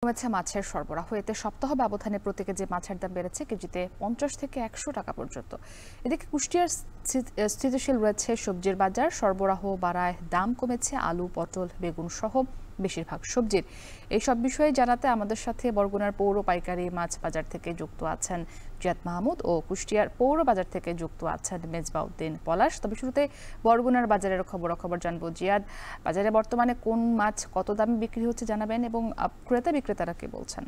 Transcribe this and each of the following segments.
কমেছে মাছের সরবরাহ, এতে সপ্তাহ ব্যবধানে প্রতি কেজি মাছের দাম বেড়েছে কেজিতে 50 থেকে 100 টাকা পর্যন্ত। এদিকে কুষ্টিয়ার স্থিতিশীল রয়েছে সবজির বাজার, সরবরাহ বাড়ায় দাম কমেছে আলু, পটল, বেগুন সহ বেশিরভাগ সবজির। এইসব বিষয়ে জানাতে আমাদের সাথে বরগুনার পৌর পাইকারি মাছ বাজার থেকে যুক্ত আছেন জিয়াদ মাহমুদ ও কুষ্টিয়ার পৌর বাজার থেকে যুক্ত আছেন মেজবাউদ্দিন পলাশ। তবে শুরুতে বরগুনার বাজারের খবর জানবো। জিয়াদ, বাজারে বর্তমানে কোন মাছ কত দামে বিক্রি হচ্ছে জানাবেন এবং ক্রেতা বিক্রেতারা কি বলছেন?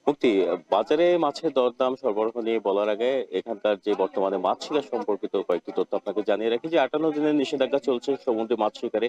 মুক্তি, বাজারে মাছের দরদাম সরবরাহ নিয়ে বলার আগে এখানকার যে বর্তমানে মাছ শিকার সম্পর্কিত কয়েকটি তথ্য আপনাকে জানিয়ে রাখি যে 58 দিনের নিষেধাজ্ঞা চলছে সমুদ্রে মাছ শিকারে।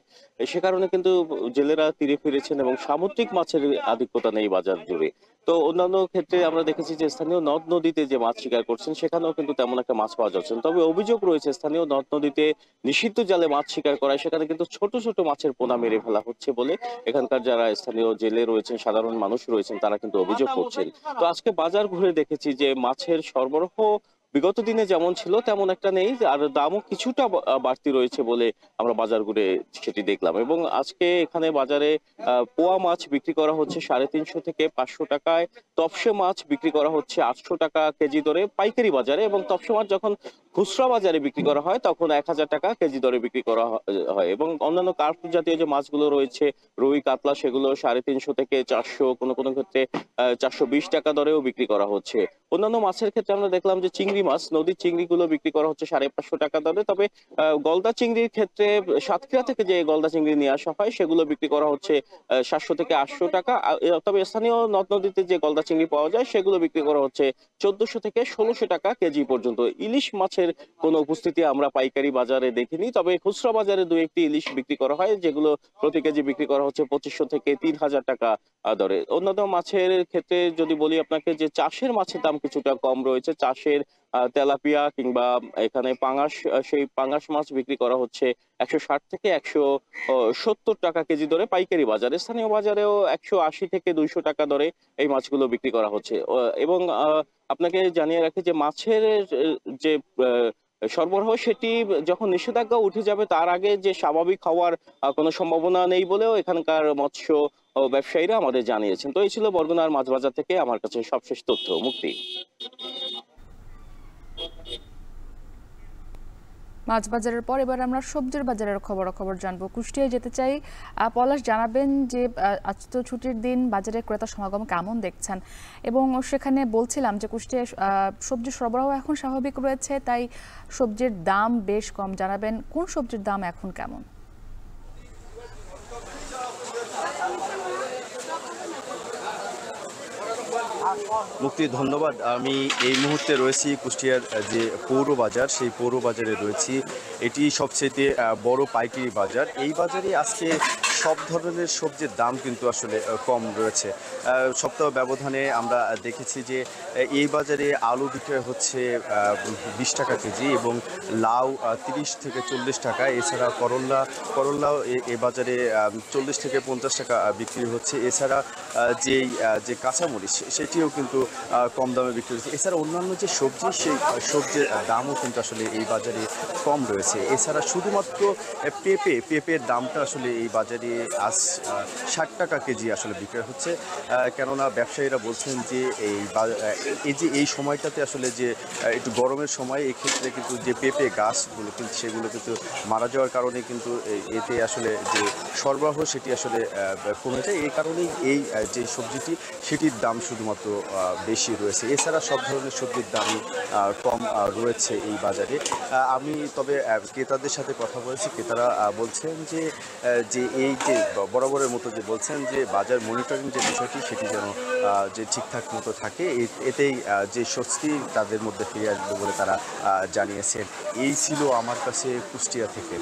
সে কারণে কিন্তু জেলেরা তীরে ফিরেছেন এবং সামুদ্রিক মাছের আধিক্যতা নেই বাজার জুড়ে। তো অন্যান্য ক্ষেত্রে আমরা দেখেছি যে স্থানীয় নদ নদীতে যে মাছ শিকার করছেন সেখানেও কিন্তু তেমন একটা মাছ পাওয়া যাচ্ছে না। তবে অভিযোগ রয়েছে স্থানীয় নদ নদীতে নিষিদ্ধ জালে মাছ শিকার করায় সেখানে কিন্তু ছোট ছোট মাছের পোনা মেরে ফেলা হচ্ছে বলে এখানকার যারা স্থানীয় জেলে রয়েছেন, সাধারণ মানুষ রয়েছেন, তারা কিন্তু অভিযোগ করছেন। তো আজকে বাজার ঘুরে দেখেছি যে মাছের সরবরাহ বিগত দিনে যেমন ছিল তেমন একটা নেই, আর দামও কিছুটা বাড়তি রয়েছে বলে আমরা বাজার ঘুরে সেটি দেখলাম। এবং আজকে এখানে বাজারে পোয়া মাছ বিক্রি করা হচ্ছে 350 থেকে 500 টাকায়, তপসে মাছ বিক্রি করা হচ্ছে 800 টাকা কেজি দরে পাইকারি বাজারে, এবং তপসে মাছ যখন খুচরা বাজারে বিক্রি করা হয় তখন 1000 টাকা কেজি দরে বিক্রি করা হয়। এবং অন্যান্য কার্প জাতীয় যে মাছগুলো রয়েছে, রুই, কাতলা, সেগুলো 350 থেকে 400, কোনো কোনো ক্ষেত্রে 420 টাকা দরেও বিক্রি করা হচ্ছে। অন্যান্য মাছের ক্ষেত্রে আমরা দেখলাম যে চিংড়ি মাছ, নদীর চিংড়িগুলো বিক্রি করা হচ্ছে 550 টাকা দরে। তবে গলদা চিংড়ির ক্ষেত্রে সাতক্ষীরা থেকে যে গলদা চিংড়ি নিয়ে আসা হয় সেগুলো বিক্রি করা হচ্ছে 700 থেকে 800 টাকা। তবে স্থানীয় নদ নদীতে যে গলদা চিংড়ি পাওয়া যায় সেগুলো বিক্রি করা হচ্ছে 1400 থেকে 1600 টাকা কেজি পর্যন্ত। ইলিশ মাছের কোনো উপস্থিতি আমরা পাইকারি বাজারে দেখিনি, তবে খুচরা বাজারে দু একটি ইলিশ বিক্রি করা হয় যেগুলো প্রতি কেজি বিক্রি করা হচ্ছে 2500 থেকে 3000 টাকা দরে। অন্যান্য মাছের ক্ষেত্রে যদি বলি আপনাকে যে চাষের মাছের দাম কিছুটা কম রয়েছে। চাষের তেলাপিয়া কিংবা এখানে পাঙাশ, সেই পাঙাশ মাছ বিক্রি করা হচ্ছে 160 থেকে 170 টাকা কেজি দরে পাইকারি বাজারে। স্থানীয় বাজারেও 180 থেকে 200 টাকা দরে এই মাছগুলো বিক্রি করা হচ্ছে। এবং আপনাকে জানিয়ে রাখি যে মাছের যে সরবরাহ সেটি যখন নিষেধাজ্ঞা উঠে যাবে তার আগে যে স্বাভাবিক হওয়ার কোনো সম্ভাবনা নেই বলেও এখানকার মৎস্য ব্যবসায়ীরা আমাদের জানিয়েছেন। তো এই ছিল বরগুনার মাছ বাজার থেকে আমার কাছে সবশেষ তথ্য। মুক্তি। মাছ বাজারের পর এবার আমরা সবজির বাজারের খবর জানবো। কুষ্টিয়ায় যেতে চাই। পলাশ, জানাবেন যে আজ তো ছুটির দিন, বাজারে ক্রেতা সমাগম কেমন দেখছেন? এবং সেখানে বলছিলাম যে কুষ্টিয়ায় সবজি সরবরাহ এখন স্বাভাবিক রয়েছে, তাই সবজির দাম বেশ কম। জানাবেন কোন সবজির দাম এখন কেমন? মুক্তি, ধন্যবাদ। আমি এই মুহূর্তে রয়েছি কুষ্টিয়ার যে পৌর বাজার, সেই পৌর বাজারে রয়েছি। এটি সবচেয়ে বড় পাইকারি বাজার। এই বাজারে আজকে সব ধরনের সবজির দাম কিন্তু আসলে কম রয়েছে। সপ্তাহ ব্যবধানে আমরা দেখেছি যে এই বাজারে আলু বিক্রয় হচ্ছে 20 টাকা কেজি এবং লাউ 30 থেকে 40 টাকা। এছাড়া করল্লাও এ বাজারে 40 থেকে 50 টাকা বিক্রি হচ্ছে। এছাড়া যে কাঁচামরিচ সেটিও কিন্তু কম দামে বিক্রি হচ্ছে। এছাড়া অন্যান্য যে সবজি, সেই সবজির দামও কিন্তু আসলে এই বাজারে কম রয়েছে। এছাড়া শুধুমাত্র পেঁপের দামটা আসলে এই বাজারে আজ 60 টাকা কেজি আসলে বিক্রি হচ্ছে। কেননা ব্যবসায়ীরা বলছেন যে এই সময়টাতে আসলে যে একটু গরমের সময়, এক্ষেত্রে কিন্তু যে পেঁপে গাছগুলো কিন্তু সেগুলো কিন্তু মারা যাওয়ার কারণে কিন্তু এতে আসলে যে সরবরাহ সেটি আসলে কমে যায়। এই কারণেই এই যে সবজিটি সেটির দাম শুধুমাত্র বেশি রয়েছে। এছাড়া সব ধরনের সবজির দামই কম রয়েছে এই বাজারে। আমি তবে ক্রেতাদের সাথে কথা বলেছি। ক্রেতারা বলছেন যে এই যে বরাবরের মতো যে বলছেন যে বাজার মনিটরিং যে বিষয়টি সেটি যেন যে ঠিকঠাক মতো থাকে, এতেই যে স্বস্তি তাদের মধ্যে ফিরে আসবে বলে তারা জানিয়েছেন। এই ছিল আমার কাছে কুষ্টিয়া থেকে।